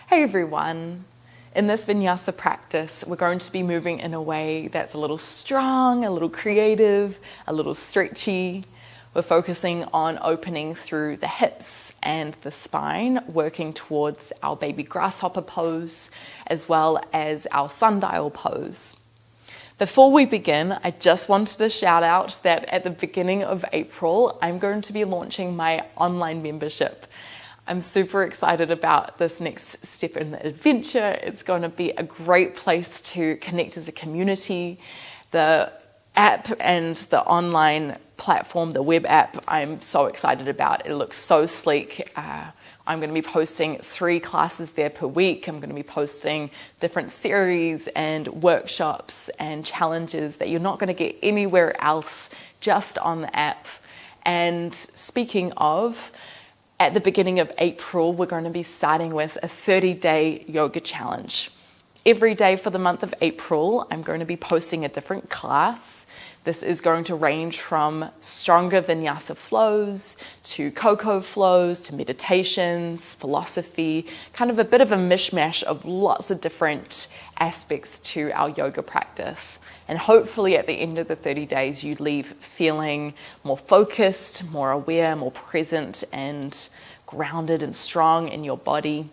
Hey everyone, in this Vinyasa practice, we're going to be moving in a way that's a little strong, a little creative, a little stretchy. We're focusing on opening through the hips and the spine, working towards our baby grasshopper pose, as well as our sundial pose. Before we begin, I just wanted to shout out that at the beginning of April, I'm going to be launching my online membership. I'm super excited about this next step in the adventure. It's going to be a great place to connect as a community. The app and the online platform, the web app, I'm so excited about. It looks so sleek. I'm going to be posting 3 classes there per week. I'm going to be posting different series and workshops and challenges that you're not going to get anywhere else, just on the app. And speaking of, at the beginning of April, we're going to be starting with a 30-day yoga challenge. Every day for the month of April, I'm going to be posting a different class. This is going to range from stronger Vinyasa flows to cocoa flows to meditations, philosophy, kind of a bit of a mishmash of lots of different aspects to our yoga practice. And hopefully at the end of the 30 days, you leave feeling more focused, more aware, more present, and grounded and strong in your body.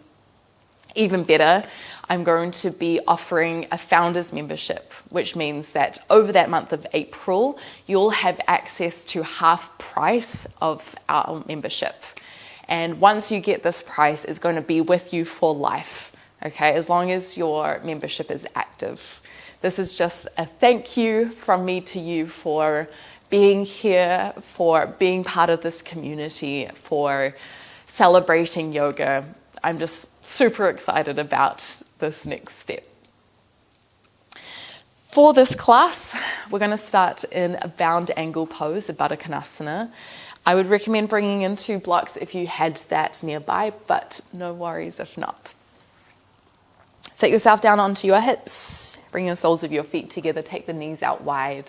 Even better, I'm going to be offering a founder's membership, which means that over that month of April, you'll have access to half price of our membership. And once you get this price, it's going to be with you for life, okay, as long as your membership is active. This is just a thank you from me to you for being here, for being part of this community, for celebrating yoga. I'm just super excited about this next step. For this class, we're going to start in a bound angle pose, a Baddha Konasana. I would recommend bringing in 2 blocks if you had that nearby, but no worries if not. Set yourself down onto your hips. Bring your soles of your feet together. Take the knees out wide.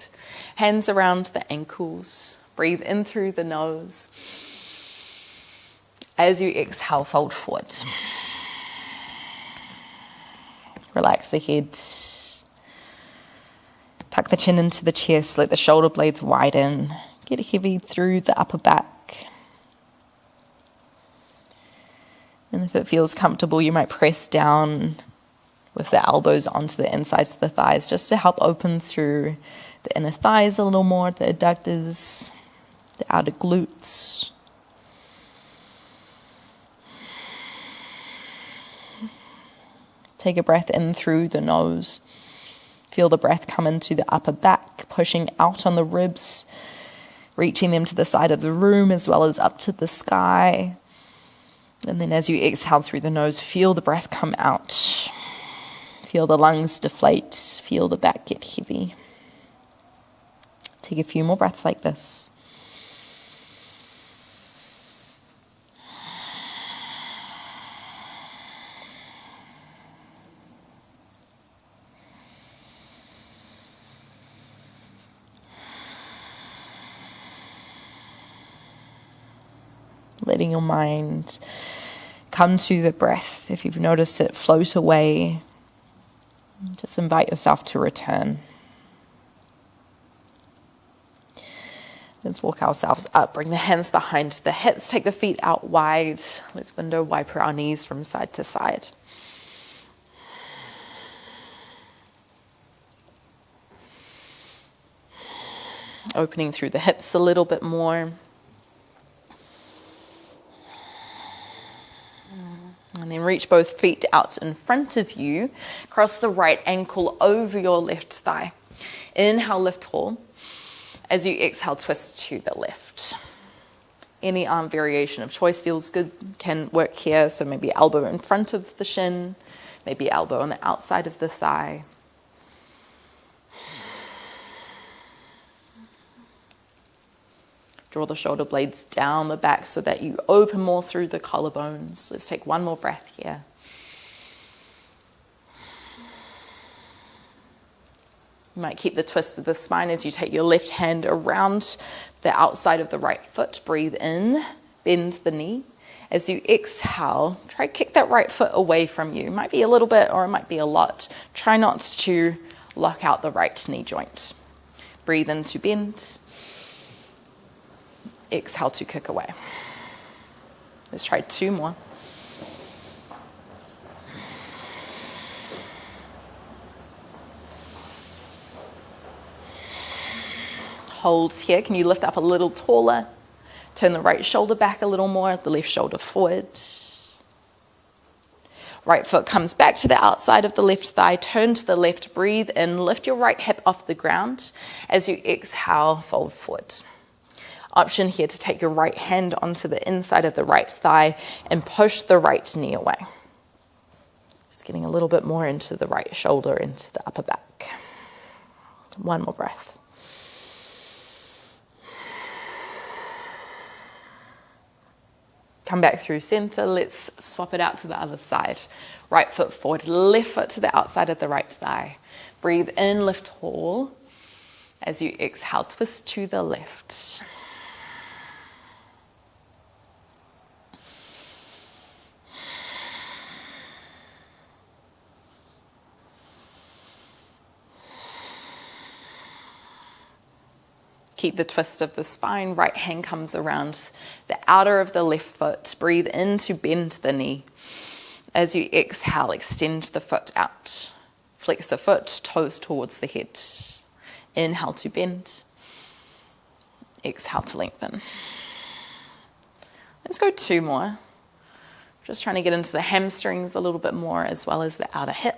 Hands around the ankles. Breathe in through the nose. As you exhale, fold forward. Relax the head. Tuck the chin into the chest. Let the shoulder blades widen. Get heavy through the upper back. And if it feels comfortable, you might press down with the elbows onto the insides of the thighs, just to help open through the inner thighs a little more, the adductors, the outer glutes. Take a breath in through the nose. Feel the breath come into the upper back, pushing out on the ribs, reaching them to the side of the room as well as up to the sky. And then as you exhale through the nose, feel the breath come out. Feel the lungs deflate. Feel the back get heavy. Take a few more breaths like this. Letting your mind come to the breath. If you've noticed it float away, just invite yourself to return. Let's walk ourselves up. Bring the hands behind the hips. Take the feet out wide. Let's window wiper our knees from side to side. Opening through the hips a little bit more. And then reach both feet out in front of you. Cross the right ankle over your left thigh. Inhale, lift tall. As you exhale, twist to the left. Any arm variation of choice feels good, can work here. So maybe elbow in front of the shin, maybe elbow on the outside of the thigh. Draw the shoulder blades down the back so that you open more through the collarbones. Let's take one more breath here. You might keep the twist of the spine as you take your left hand around the outside of the right foot. Breathe in, bend the knee. As you exhale, try kick that right foot away from you. It might be a little bit or it might be a lot. Try not to lock out the right knee joint. Breathe in to bend. Exhale to kick away. Let's try 2 more. Holds here. Can you lift up a little taller? Turn the right shoulder back a little more, the left shoulder forward. Right foot comes back to the outside of the left thigh. Turn to the left, breathe in, lift your right hip off the ground. As you exhale, fold forward. Option here to take your right hand onto the inside of the right thigh and push the right knee away. Just getting a little bit more into the right shoulder, into the upper back. 1 more breath. Come back through center. Let's swap it out to the other side. Right foot forward, left foot to the outside of the right thigh. Breathe in, lift tall. As you exhale, twist to the left. Keep the twist of the spine. Right hand comes around the outer of the left foot. Breathe in to bend the knee. As you exhale, extend the foot out. Flex the foot, toes towards the head. Inhale to bend. Exhale to lengthen. Let's go 2 more. Just trying to get into the hamstrings a little bit more as well as the outer hip.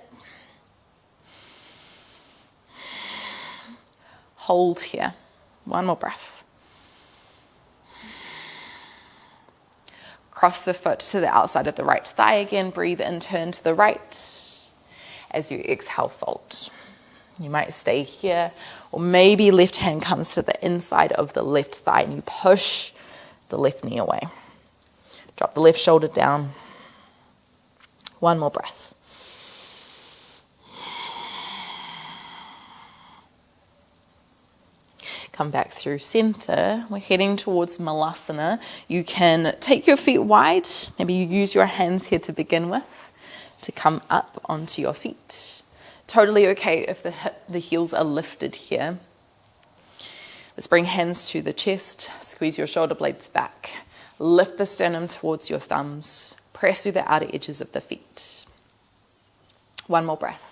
Hold here. 1 more breath. Cross the foot to the outside of the right thigh again. Breathe in, turn to the right. As you exhale, fold. You might stay here, or maybe left hand comes to the inside of the left thigh and you push the left knee away. Drop the left shoulder down. 1 more breath. Come back through center. We're heading towards Malasana. You can take your feet wide. Maybe you use your hands here to begin with to come up onto your feet. Totally okay if the heels are lifted here. Let's bring hands to the chest. Squeeze your shoulder blades back. Lift the sternum towards your thumbs. Press through the outer edges of the feet. 1 more breath.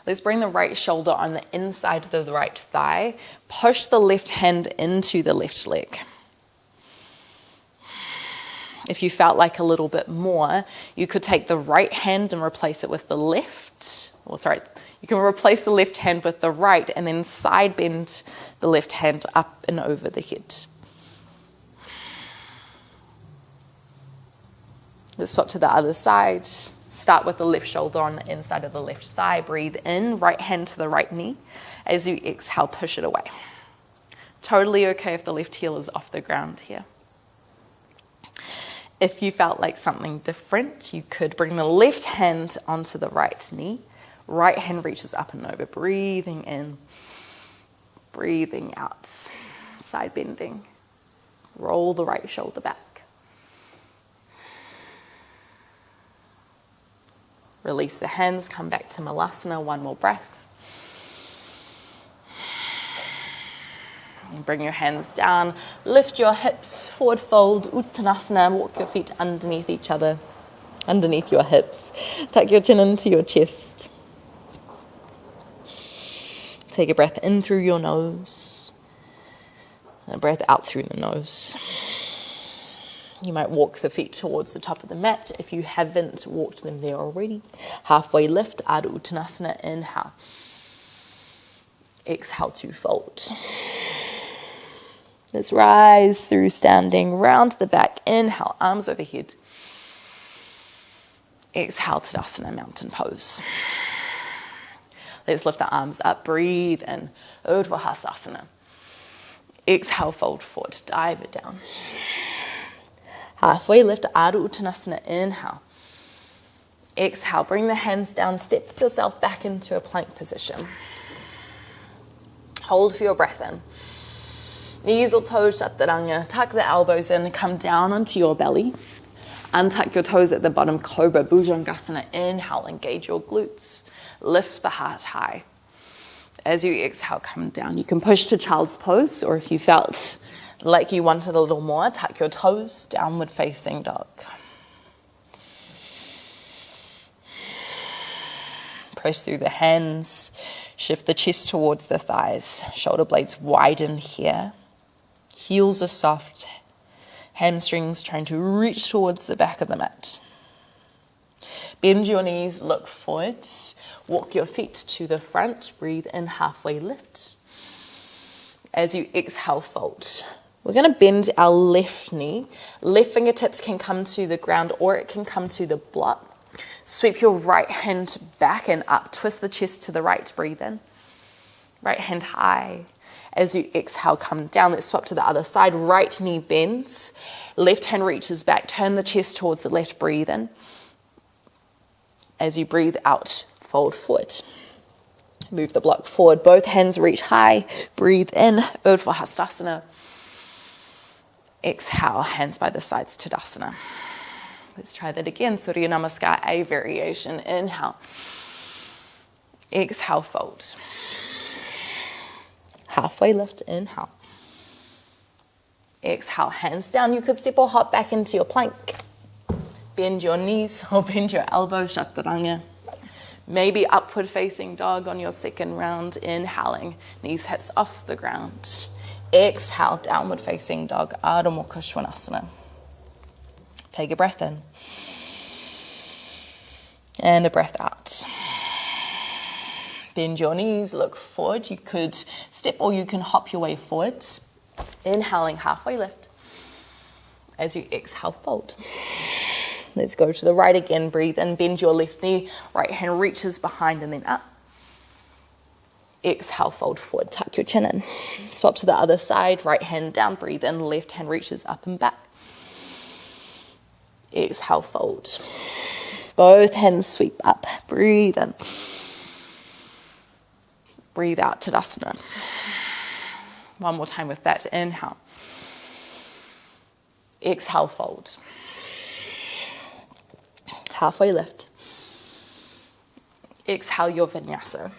Let's bring the right shoulder on the inside of the right thigh. Push the left hand into the left leg. If you felt like a little bit more, you could take the right hand and replace it with the left. You can replace the left hand with the right and then side bend the left hand up and over the head. Let's swap to the other side. Start with the left shoulder on the inside of the left thigh. Breathe in, right hand to the right knee. As you exhale, push it away. Totally okay if the left heel is off the ground here. If you felt like something different, you could bring the left hand onto the right knee. Right hand reaches up and over. Breathing in, breathing out. Side bending. Roll the right shoulder back. Release the hands, come back to Malasana, 1 more breath. And bring your hands down, lift your hips, forward fold, Uttanasana, walk your feet underneath each other, underneath your hips. Tuck your chin into your chest. Take a breath in through your nose, and a breath out through the nose. You might walk the feet towards the top of the mat if you haven't walked them there already. Halfway lift, Ardha Uttanasana, inhale. Exhale to fold. Let's rise through standing, round the back. Inhale, arms overhead. Exhale, Tadasana, mountain pose. Let's lift the arms up, breathe in, Urdhva Hastasana. Exhale, fold forward, dive it down. Halfway lift, Ardha Uttanasana, inhale. Exhale, bring the hands down, step yourself back into a plank position. Hold for your breath in. Knees or toes, chaturanga. Tuck the elbows in, come down onto your belly. Untuck your toes at the bottom, cobra, bhujangasana. Inhale, engage your glutes. Lift the heart high. As you exhale, come down. You can push to child's pose, or if you felt like you wanted a little more, tuck your toes, downward facing dog. Press through the hands, shift the chest towards the thighs. Shoulder blades widen here. Heels are soft. Hamstrings trying to reach towards the back of the mat. Bend your knees, look forward. Walk your feet to the front. Breathe in, halfway lift. As you exhale, fold. We're going to bend our left knee. Left fingertips can come to the ground or it can come to the block. Sweep your right hand back and up. Twist the chest to the right. Breathe in. Right hand high. As you exhale, come down. Let's swap to the other side. Right knee bends. Left hand reaches back. Turn the chest towards the left. Breathe in. As you breathe out, fold forward. Move the block forward. Both hands reach high. Breathe in. Urdhva Hastasana. Exhale, hands by the sides, Tadasana. Let's try that again. Surya Namaskar, a variation. Inhale. Exhale, fold. Halfway lift, inhale. Exhale, hands down. You could step or hop back into your plank. Bend your knees or bend your elbows, chaturanga. Maybe upward facing dog on your second round. Inhaling, knees, hips off the ground. Exhale, downward facing dog, Ardha Mukha Svanasana. Take a breath in. And a breath out. Bend your knees, look forward. You could step or you can hop your way forward. Inhaling, halfway lift. As you exhale, fold. Let's go to the right again. Breathe in, bend your left knee. Right hand reaches behind and then up. Exhale, fold forward, tuck your chin in. Swap to the other side, right hand down, breathe in, left hand reaches up and back. Exhale, fold. Both hands sweep up, breathe in. Breathe out, Tadasana. One more time with that, inhale. Exhale, fold. Halfway lift. Exhale, your Vinyasa.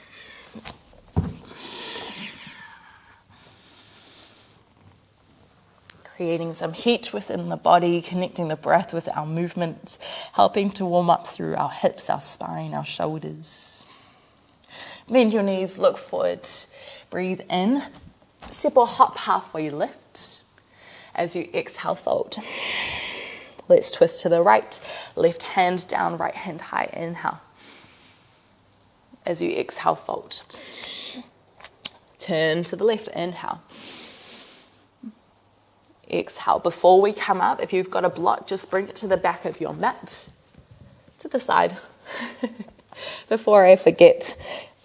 Creating some heat within the body, connecting the breath with our movements, helping to warm up through our hips, our spine, our shoulders. Bend your knees, look forward, breathe in, step or hop, halfway lift. As you exhale, fold. Let's twist to the right, left hand down, right hand high, inhale. As you exhale, fold. Turn to the left, inhale. Exhale. Before we come up, if you've got a block, just bring it to the back of your mat, to the side. Before I forget,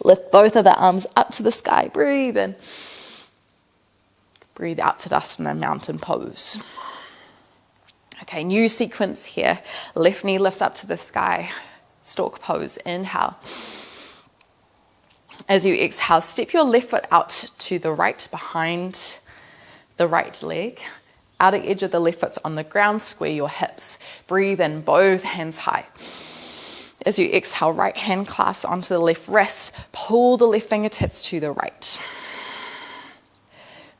lift both of the arms up to the sky. Breathe in. Breathe out, Tadasana, mountain pose. Okay, new sequence here. Left knee lifts up to the sky. Stork pose. Inhale. As you exhale, step your left foot out to the right behind the right leg. Outer edge of the left foot's on the ground, square your hips. Breathe in, both hands high. As you exhale, right hand clasp onto the left wrist. Pull the left fingertips to the right.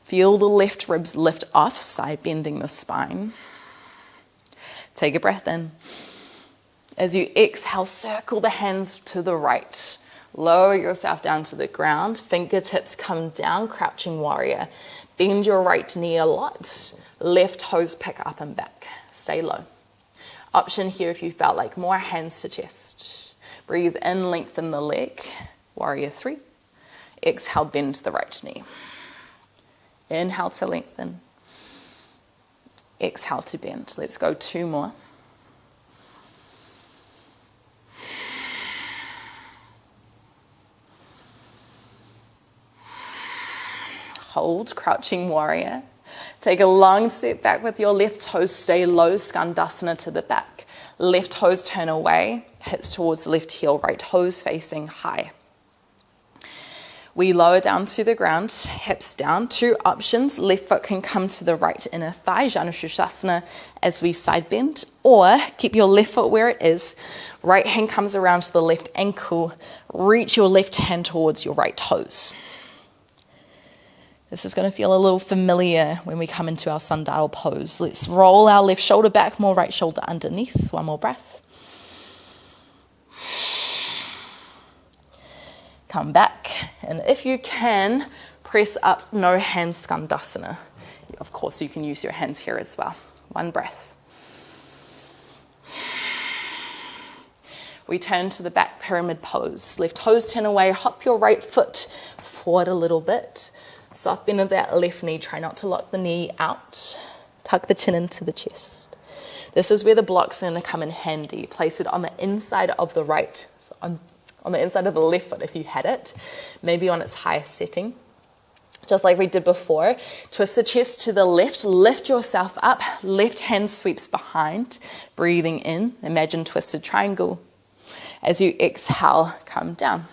Feel the left ribs lift off, side bending the spine. Take a breath in. As you exhale, circle the hands to the right. Lower yourself down to the ground. Fingertips come down, crouching warrior. Bend your right knee a lot. Left toes pick up and back. Stay low. Option here if you felt like more, hands to chest. Breathe in, lengthen the leg. Warrior 3. Exhale, bend the right knee. Inhale to lengthen. Exhale to bend. Let's go 2 more. Hold, crouching warrior. Take a long step back with your left toes, stay low, Skandasana to the back. Left toes turn away, hips towards the left heel, right toes facing high. We lower down to the ground, hips down. 2 options. Left foot can come to the right inner thigh, Janushushasana, as we side bend, or keep your left foot where it is. Right hand comes around to the left ankle. Reach your left hand towards your right toes. This is going to feel a little familiar when we come into our Sundial pose. Let's roll our left shoulder back, more right shoulder underneath. One more breath. Come back, and if you can, press up, no hands, Skandasana. Of course, you can use your hands here as well. One breath. We turn to the back pyramid pose. Left toes turn away, hop your right foot forward a little bit. Soft bend of that left knee, try not to lock the knee out. Tuck the chin into the chest. This is where the blocks are going to come in handy. Place it on the inside of the right, so on the inside of the left foot if you had it, maybe on its highest setting. Just like we did before, twist the chest to the left, lift yourself up, left hand sweeps behind, breathing in, imagine twisted triangle. As you exhale, come down.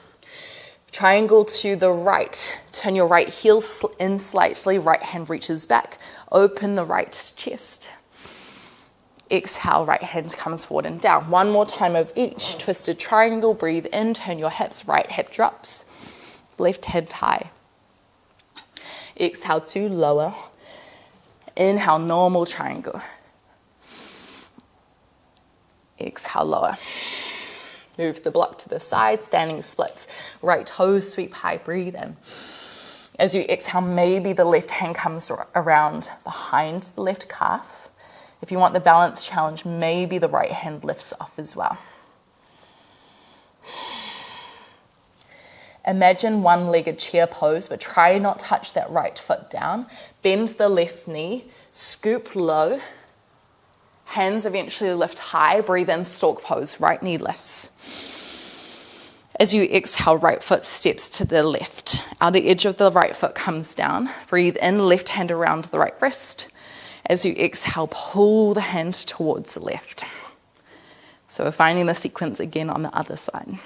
Triangle to the right, turn your right heel in slightly, right hand reaches back, open the right chest. Exhale, right hand comes forward and down. One more time of each. Twisted triangle, breathe in, turn your hips, right hip drops, left head high. Exhale to lower. Inhale, normal triangle. Exhale, lower. Move the block to the side, standing splits. Right toes sweep high, breathe in. As you exhale, maybe the left hand comes around behind the left calf. If you want the balance challenge, maybe the right hand lifts off as well. Imagine one-legged chair pose, but try not to touch that right foot down. Bend the left knee, scoop low. Hands eventually lift high, breathe in, stork pose, right knee lifts. As you exhale, right foot steps to the left. Outer edge of the right foot comes down. Breathe in, left hand around the right wrist. As you exhale, pull the hand towards the left. So we're finding the sequence again on the other side.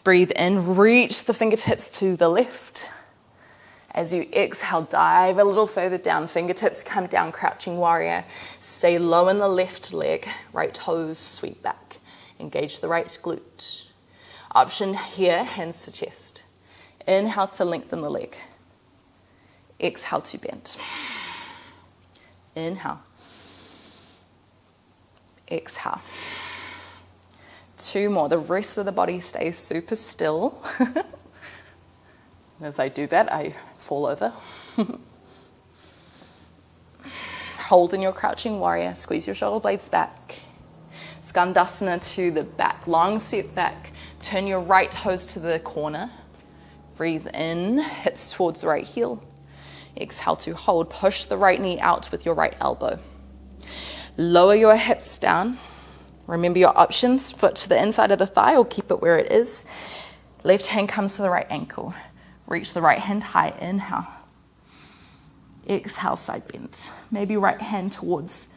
Breathe in, reach the fingertips to the left. As you exhale, dive a little further down. Fingertips come down, crouching warrior. Stay low in the left leg. Right toes sweep back. Engage the right glute. Option here, hands to chest. Inhale to lengthen the leg. Exhale to bend. Inhale. Exhale. 2 more. The rest of the body stays super still. As I do that, I fall over. Hold in your crouching warrior. Squeeze your shoulder blades back. Skandasana to the back. Long step back. Turn your right toes to the corner. Breathe in. Hips towards the right heel. Exhale to hold. Push the right knee out with your right elbow. Lower your hips down. Remember your options. Foot to the inside of the thigh or keep it where it is. Left hand comes to the right ankle. Reach the right hand high. Inhale. Exhale, side bend. Maybe right hand towards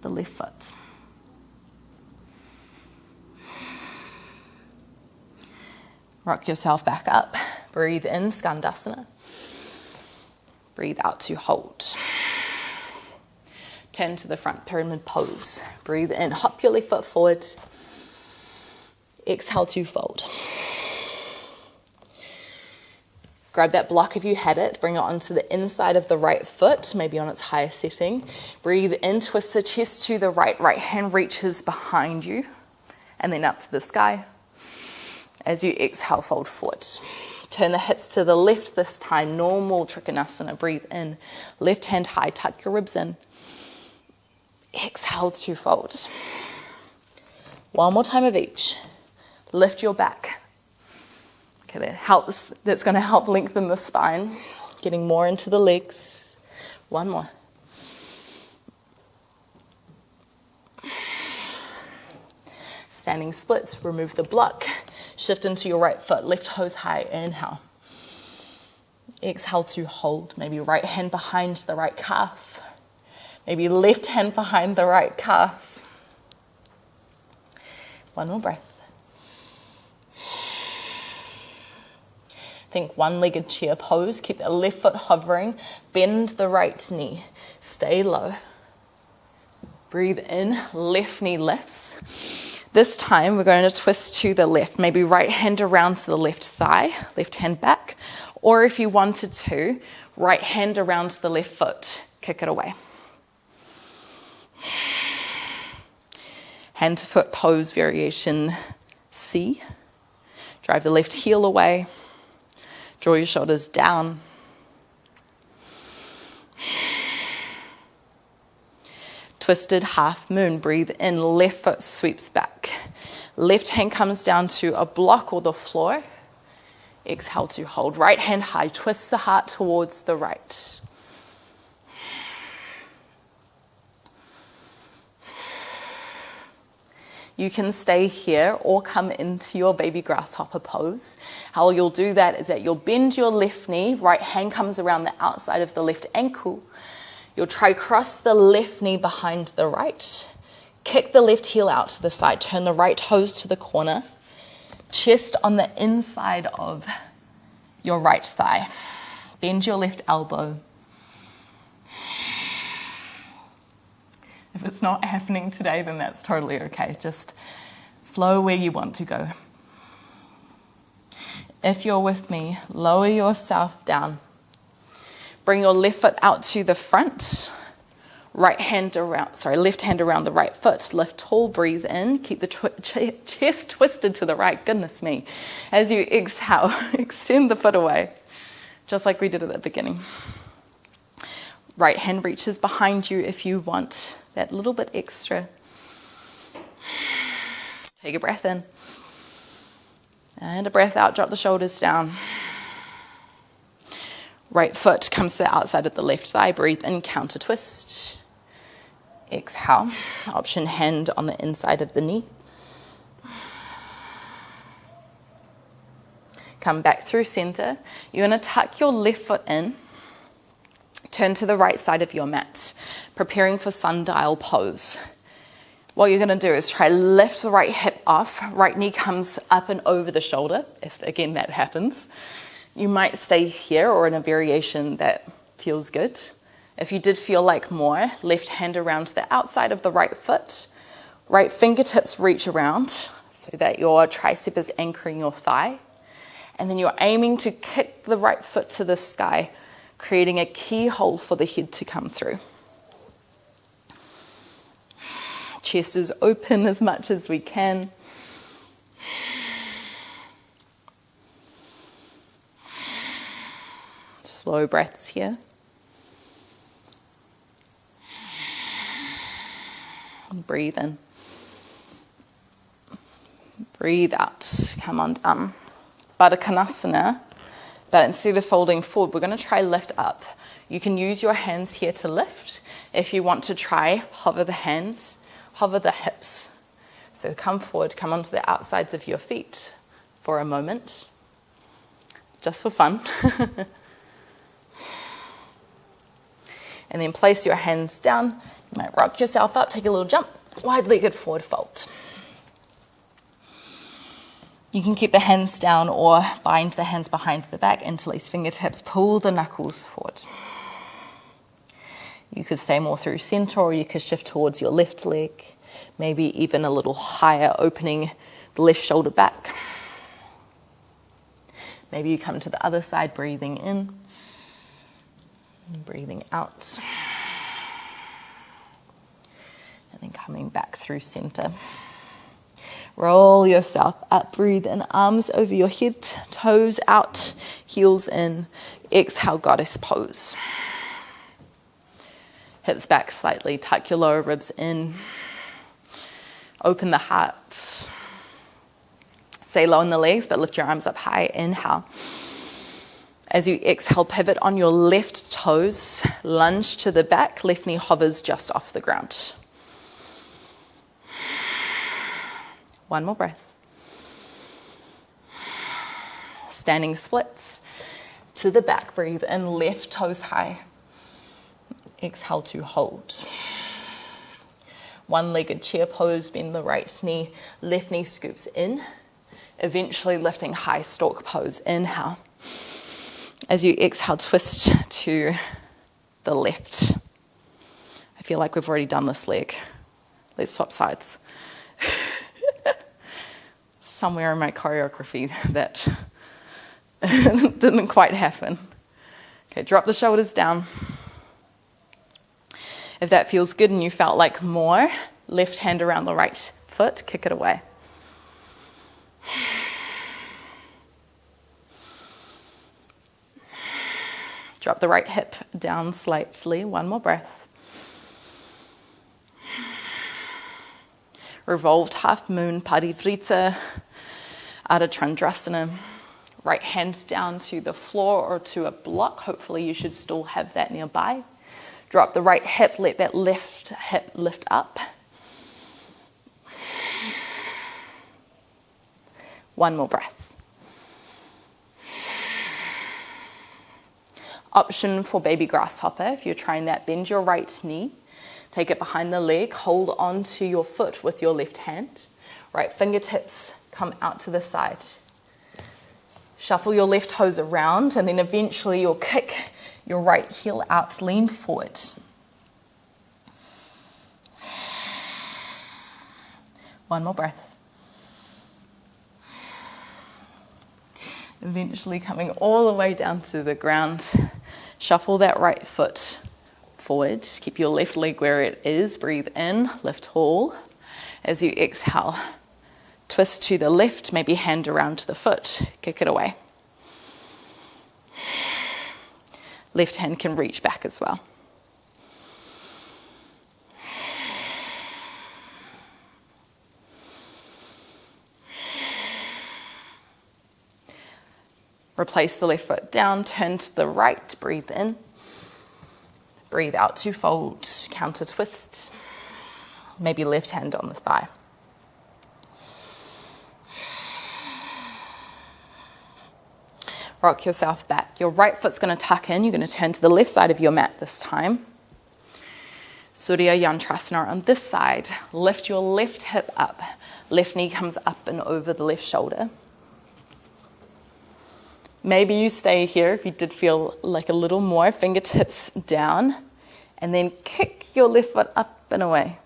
the left foot. Rock yourself back up. Breathe in, Skandasana. Breathe out to hold. Turn to the front, pyramid pose. Breathe in, hop your left foot forward. Exhale to fold. Grab that block if you had it. Bring it onto the inside of the right foot, maybe on its highest setting. Breathe in, twist the chest to the right. Right hand reaches behind you and then up to the sky. As you exhale, fold forward. Turn the hips to the left this time. Normal Trikonasana. Breathe in. Left hand high. Tuck your ribs in. Exhale to fold. One more time of each. Lift your back. Okay, that's going to help lengthen the spine. Getting more into the legs. One more. Standing splits. Remove the block. Shift into your right foot. Left toes high. Inhale. Exhale to hold. Maybe right hand behind the right calf. Maybe left hand behind the right calf. One more breath. Think one-legged chair pose. Keep the left foot hovering. Bend the right knee. Stay low. Breathe in, left knee lifts. This time we're going to twist to the left. Maybe right hand around to the left thigh, left hand back. Or if you wanted to, right hand around to the left foot. Kick it away. Hand to foot pose variation C. Drive the left heel away. Draw your shoulders down. Twisted half moon. Breathe in, left foot sweeps back. Left hand comes down to a block or the floor. Exhale to hold. Right hand high. Twist the heart towards the right. You can stay here or come into your baby grasshopper pose. How you'll do that is that you'll bend your left knee, right hand comes around the outside of the left ankle. You'll try cross the left knee behind the right. Kick the left heel out to the side. Turn the right toes to the corner. Chest on the inside of your right thigh. Bend your left elbow. If it's not happening today, then that's totally okay. Just flow where you want to go. If you're with me, lower yourself down. Bring your left foot out to the front. Left hand around the right foot. Lift tall, breathe in. Keep the chest twisted to the right. Goodness me. As you exhale, extend the foot away, just like we did at the beginning. Right hand reaches behind you if you want that little bit extra. Take a breath in. And a breath out, drop the shoulders down. Right foot comes to the outside of the left thigh. Breathe in, counter twist. Exhale. Option hand on the inside of the knee. Come back through center. You're going to tuck your left foot in. Turn to the right side of your mat, preparing for sundial pose. What you're going to do is try lift the right hip off, right knee comes up and over the shoulder, if again that happens. You might stay here or in a variation that feels good. If you did feel like more, left hand around to the outside of the right foot, right fingertips reach around so that your tricep is anchoring your thigh, and then you're aiming to kick the right foot to the sky, creating a keyhole for the head to come through. Chest is open as much as we can. Slow breaths here. And breathe in. Breathe out. Come on down. Baddha, but instead of folding forward, we're going to try lift up. You can use your hands here to lift. If you want to try, hover the hands, hover the hips. So come forward, come onto the outsides of your feet for a moment, just for fun. And then place your hands down. You might rock yourself up, take a little jump, wide-legged forward fold. You can keep the hands down or bind the hands behind the back, interlace fingertips, pull the knuckles forward. You could stay more through center, or you could shift towards your left leg, maybe even a little higher, opening the left shoulder back. Maybe you come to the other side, breathing in, and breathing out. And then coming back through center. Roll yourself up, breathe in, arms over your head, toes out, heels in. Exhale, goddess pose. Hips back slightly, tuck your lower ribs in. Open the heart. Stay low in the legs, but lift your arms up high. Inhale. As you exhale, pivot on your left toes, lunge to the back, left knee hovers just off the ground. One more breath. Standing splits to the back, breathe in, left toes high. Exhale to hold. One-legged chair pose, bend the right knee, left knee scoops in, eventually lifting high stork pose. Inhale. As you exhale, twist to the left. I feel like we've already done this leg. Let's swap sides. Somewhere in my choreography that didn't quite happen. Okay, drop the shoulders down. If that feels good and you felt like more, left hand around the right foot, kick it away. Drop the right hip down slightly. One more breath. Revolved half moon, Parivrita, Ardha Chandrasana. Right hand down to the floor or to a block. Hopefully you should still have that nearby. Drop the right hip, let that left hip lift up. One more breath. Option for baby grasshopper. If you're trying that, bend your right knee. Take it behind the leg. Hold on to your foot with your left hand. Right fingertips come out to the side. Shuffle your left toes around, and then eventually you'll kick your right heel out, lean forward. One more breath. Eventually coming all the way down to the ground. Shuffle that right foot forward. Keep your left leg where it is. Breathe in, lift tall. As you exhale, twist to the left, maybe hand around to the foot. Kick it away. Left hand can reach back as well. Replace the left foot down, turn to the right, breathe in. Breathe out to fold, counter twist. Maybe left hand on the thigh. Rock yourself back. Your right foot's going to tuck in. You're going to turn to the left side of your mat this time. Surya Yantrasana on this side. Lift your left hip up. Left knee comes up and over the left shoulder. Maybe you stay here if you did feel like a little more. Fingertips down. And then kick your left foot up and away.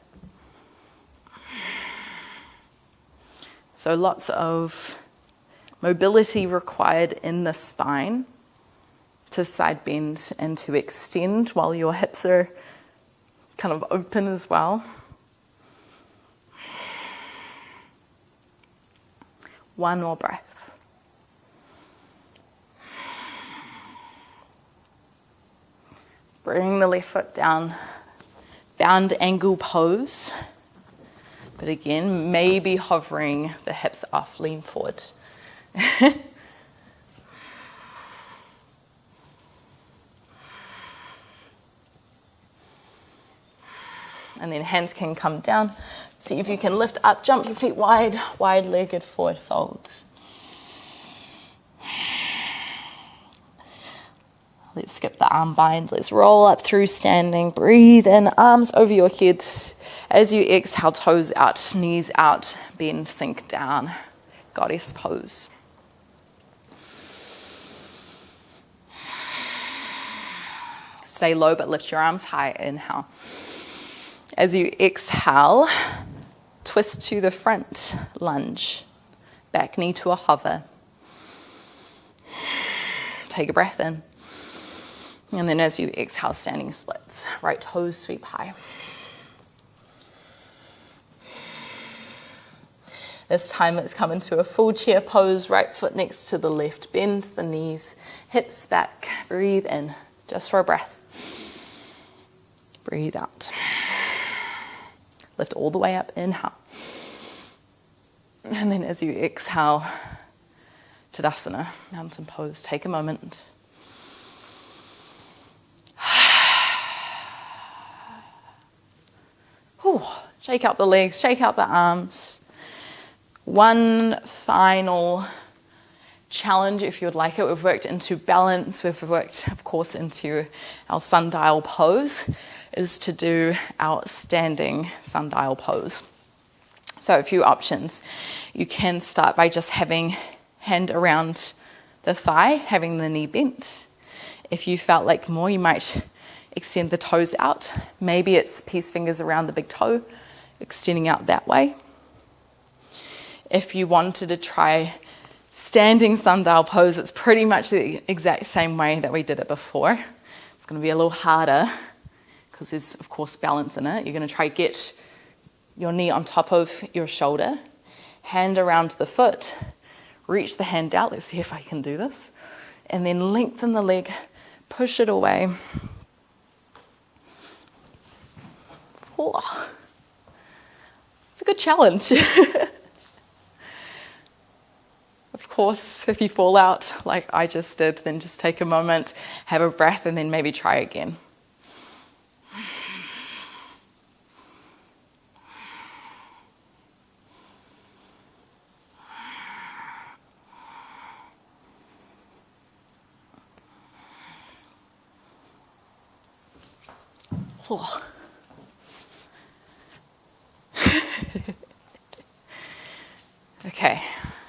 So lots of mobility required in the spine to side bend and to extend while your hips are kind of open as well. One more breath. Bring the left foot down, bound angle pose. But again, maybe hovering the hips off, lean forward. And then hands can come down. See if you can lift up, jump your feet wide, wide-legged forward fold. Let's skip the arm bind. Let's roll up through standing. Breathe in, arms over your head. As you exhale, toes out, knees out, bend, sink down. Goddess pose. Stay low, but lift your arms high. Inhale. As you exhale, twist to the front, lunge. Back knee to a hover. Take a breath in. And then as you exhale, standing splits. Right toes sweep high. This time let's come into a full chair pose. Right foot next to the left. Bend the knees, hips back. Breathe in, just for a breath. Breathe out. Lift all the way up, inhale. And then as you exhale, Tadasana, mountain pose. Take a moment. Shake out the legs, shake out the arms. One final challenge, if you'd like it. We've worked into balance. We've worked, of course, into our sundial pose, is to do our standing sundial pose. So a few options. You can start by just having hand around the thigh, having the knee bent. If you felt like more, you might extend the toes out. Maybe it's peace fingers around the big toe, extending out that way. If you wanted to try standing sundial pose, it's pretty much the exact same way that we did it before. It's going to be a little harder because there's, of course, balance in it. You're going to try get your knee on top of your shoulder, hand around the foot, reach the hand out. Let's see if I can do this. And then lengthen the leg, push it away. Oh, it's a good challenge. Of course, if you fall out like I just did, then just take a moment, have a breath, and then maybe try again. Oh. Okay,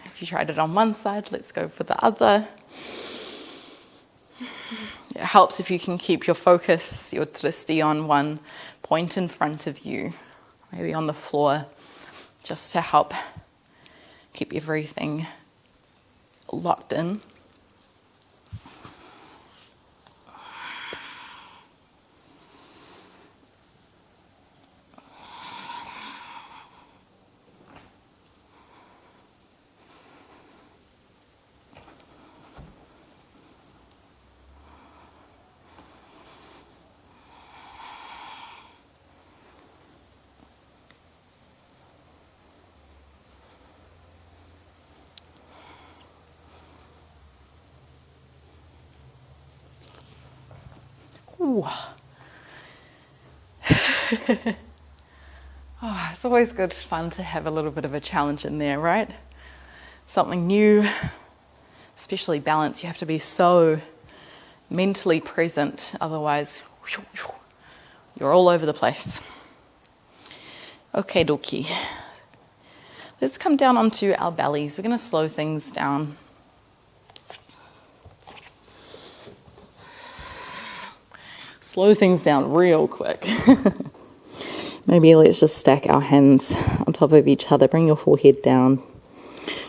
if you tried it on one side, let's go for the other. It helps if you can keep your focus, your drishti, on one point in front of you, maybe on the floor, just to help keep everything locked in. Ooh. Oh, it's always good fun to have a little bit of a challenge in there, right? Something new, especially balance. You have to be so mentally present, otherwise you're all over the place. Okay, dokie. Let's come down onto our bellies. We're going to slow things down. Slow things down real quick. Maybe let's just stack our hands on top of each other. Bring your forehead down.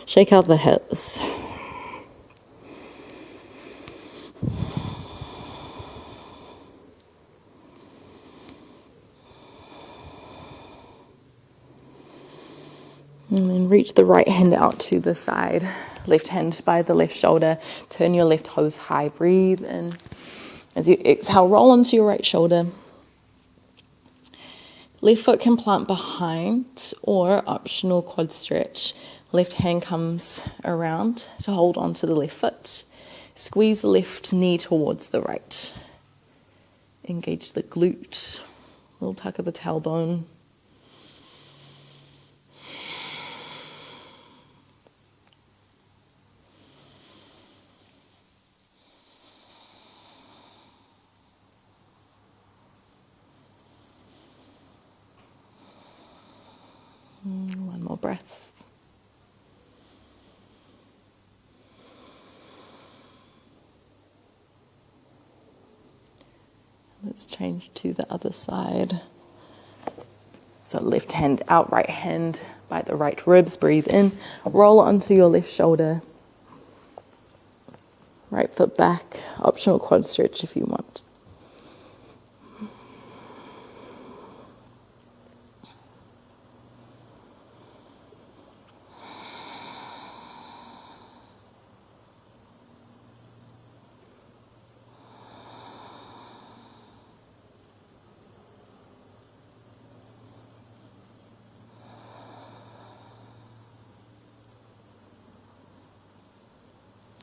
Shake out the hips. And then reach the right hand out to the side. Left hand by the left shoulder. Turn your left toes high. Breathe in. As you exhale, roll onto your right shoulder. Left foot can plant behind, or optional quad stretch. Left hand comes around to hold onto the left foot. Squeeze the left knee towards the right. Engage the glute. Little tuck of the tailbone. One more breath. Let's change to the other side. So left hand out, right hand by the right ribs. Breathe in. Roll onto your left shoulder. Right foot back. Optional quad stretch if you want.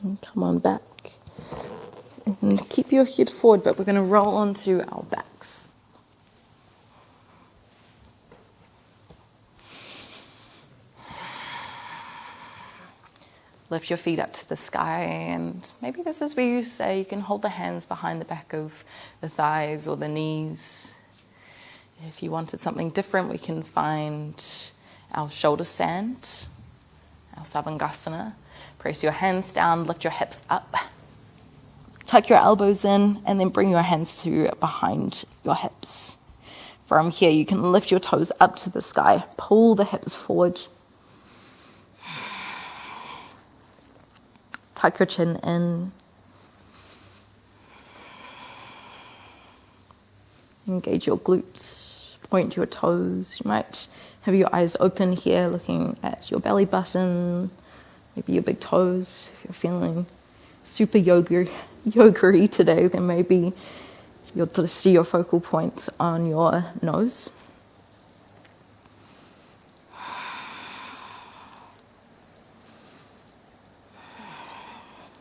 And come on back. And keep your head forward, but we're going to roll onto our backs. Lift your feet up to the sky, and maybe this is where you say you can hold the hands behind the back of the thighs or the knees. If you wanted something different, we can find our shoulder stand, our Savasana. Press your hands down, lift your hips up. Tuck your elbows in and then bring your hands to behind your hips. From here, you can lift your toes up to the sky. Pull the hips forward. Tuck your chin in. Engage your glutes. Point your toes. You might have your eyes open here, looking at your belly button, maybe your big toes. If you're feeling super yoga-y today, then maybe you'll see your focal points on your nose.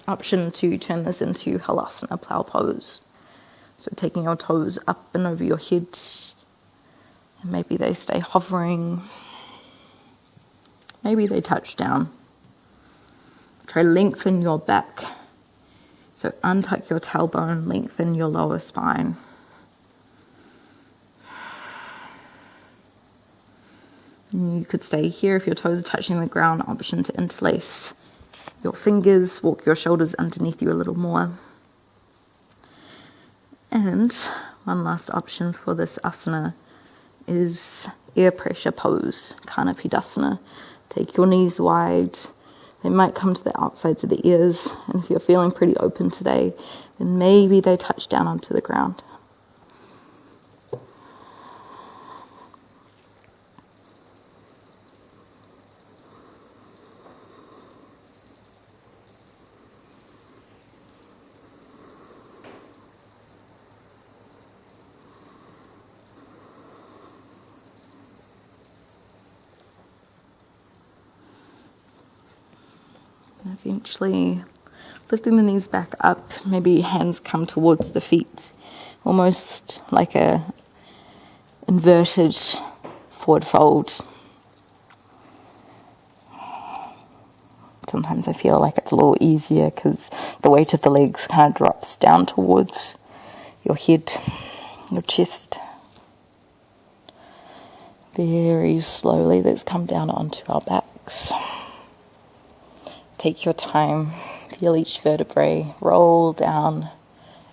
Option to turn this into Malasana, plow pose. So taking your toes up and over your head, and maybe they stay hovering. Maybe they touch down. Try lengthen your back. So untuck your tailbone, lengthen your lower spine. And you could stay here if your toes are touching the ground. Option to interlace your fingers, walk your shoulders underneath you a little more. And one last option for this asana is air pressure pose, Kanapidasana. Take your knees wide. They might come to the outsides of the ears. And if you're feeling pretty open today, then maybe they touch down onto the ground. And eventually lifting the knees back up, maybe hands come towards the feet, almost like a inverted forward fold. Sometimes I feel like it's a little easier because the weight of the legs kind of drops down towards your head, your chest. Very slowly, let's come down onto our backs. Take your time, feel each vertebrae roll down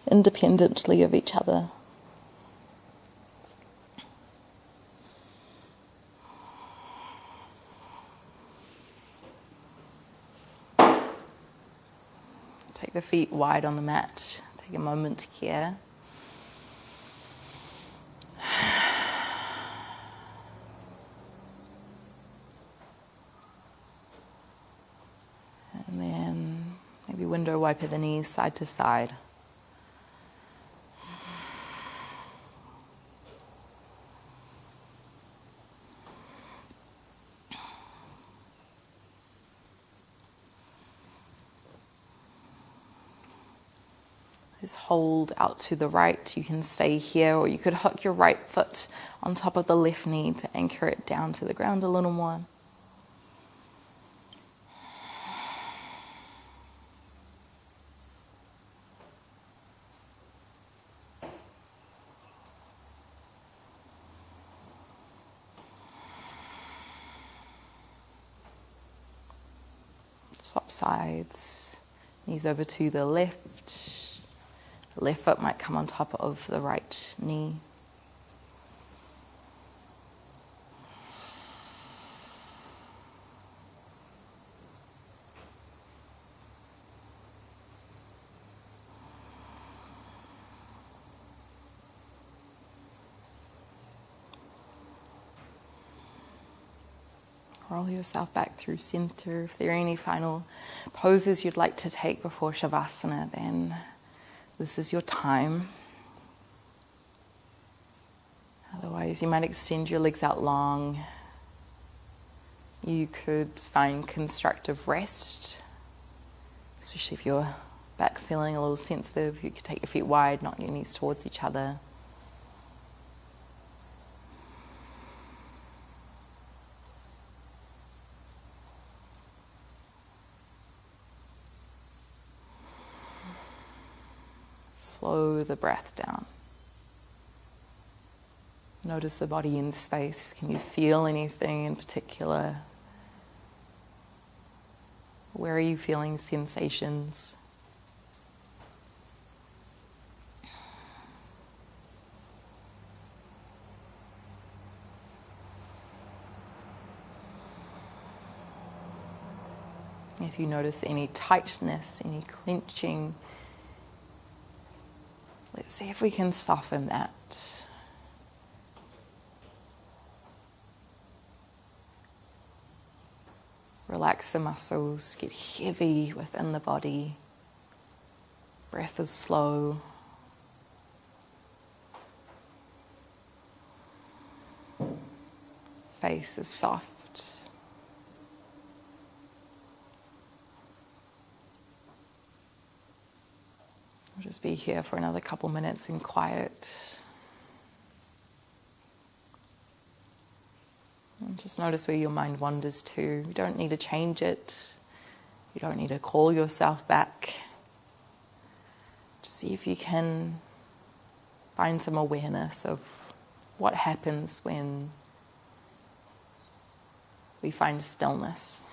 independently of each other. Take the feet wide on the mat. Take a moment here. And then maybe window wiper the knees side to side. Just hold out to the right. You can stay here, or you could hook your right foot on top of the left knee to anchor it down to the ground a little more. Swap sides, knees over to the left. The left foot might come on top of the right knee. Roll yourself back through center. If there are any final poses you'd like to take before Savasana, then this is your time. Otherwise, you might extend your legs out long. You could find constructive rest, especially if your back's feeling a little sensitive. You could take your feet wide, knock your knees towards each other. Slow the breath down. Notice the body in space. Can you feel anything in particular? Where are you feeling sensations? If you notice any tightness, any clenching, let's see if we can soften that. Relax the muscles, get heavy within the body. Breath is slow. Face is soft. We'll just be here for another couple minutes in quiet. And just notice where your mind wanders to. You don't need to change it. You don't need to call yourself back. Just see if you can find some awareness of what happens when we find stillness.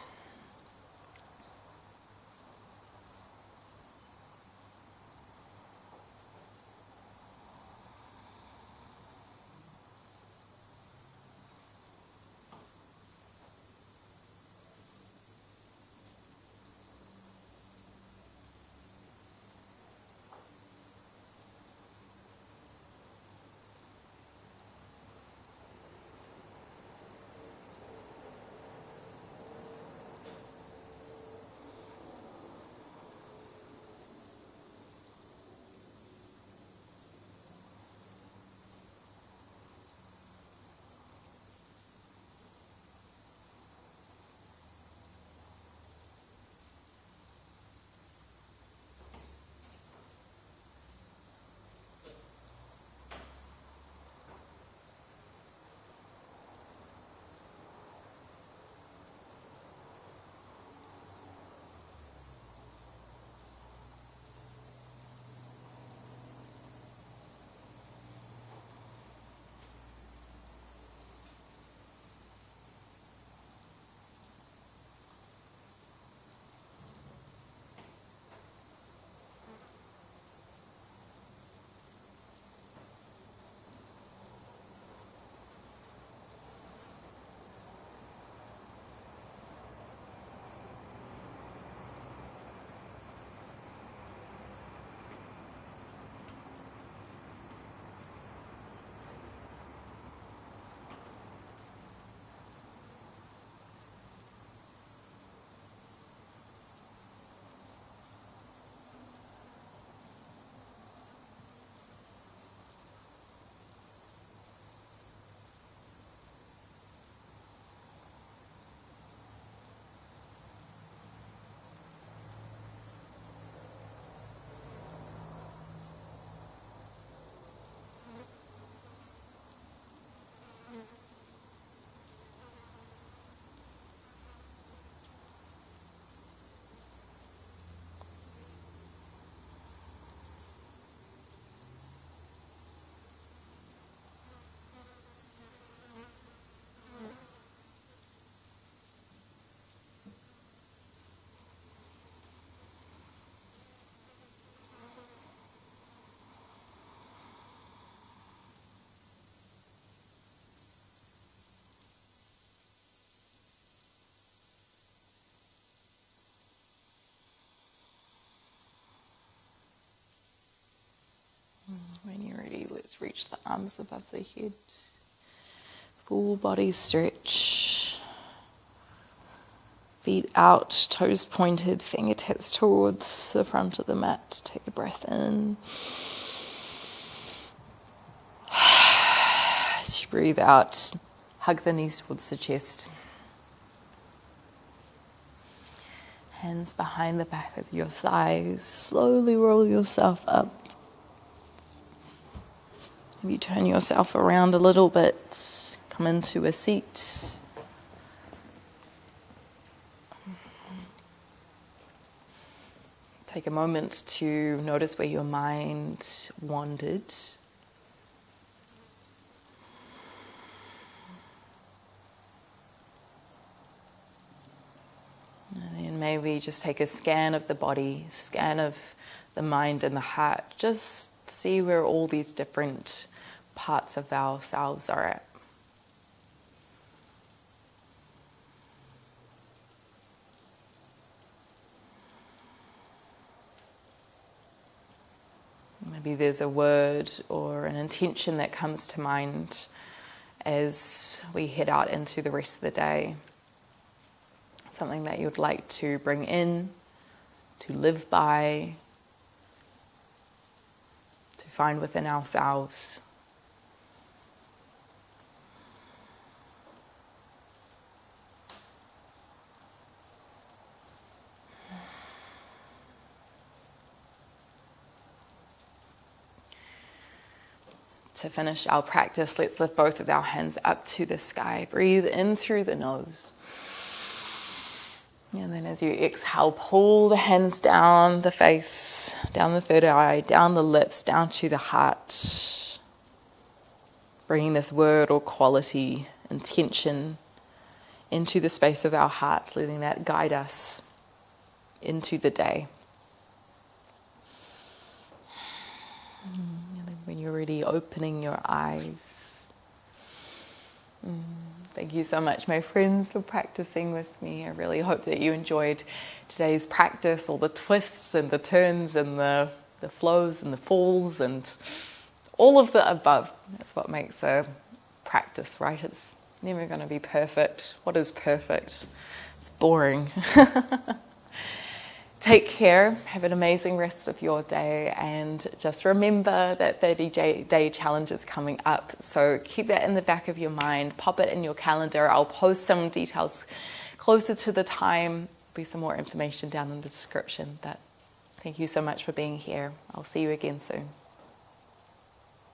When you're ready, let's reach the arms above the head. Full body stretch. Feet out, toes pointed, fingertips towards the front of the mat. Take a breath in. As you breathe out, hug the knees towards the chest. Hands behind the back of your thighs. Slowly roll yourself up. Maybe turn yourself around a little bit. Come into a seat. Take a moment to notice where your mind wandered. And then maybe just take a scan of the body, scan of the mind and the heart. Just see where all these different parts of ourselves are at. Maybe there's a word or an intention that comes to mind as we head out into the rest of the day. Something that you'd like to bring in, to live by, to find within ourselves. To finish our practice, let's lift both of our hands up to the sky. Breathe in through the nose. And then as you exhale, pull the hands down the face, down the third eye, down the lips, down to the heart. Bringing this word or quality, intention, into the space of our heart, letting that guide us into the day. And then when you're ready, opening your eyes. Thank you so much, my friends, for practicing with me. I really hope that you enjoyed today's practice, all the twists and the turns and the flows and the falls and all of the above. That's what makes a practice, right? It's never going to be perfect. What is perfect? It's boring. Take care, have an amazing rest of your day, and just remember that 30-day challenge is coming up. So keep that in the back of your mind, pop it in your calendar. I'll post some details closer to the time. There'll be some more information down in the description. But thank you so much for being here. I'll see you again soon.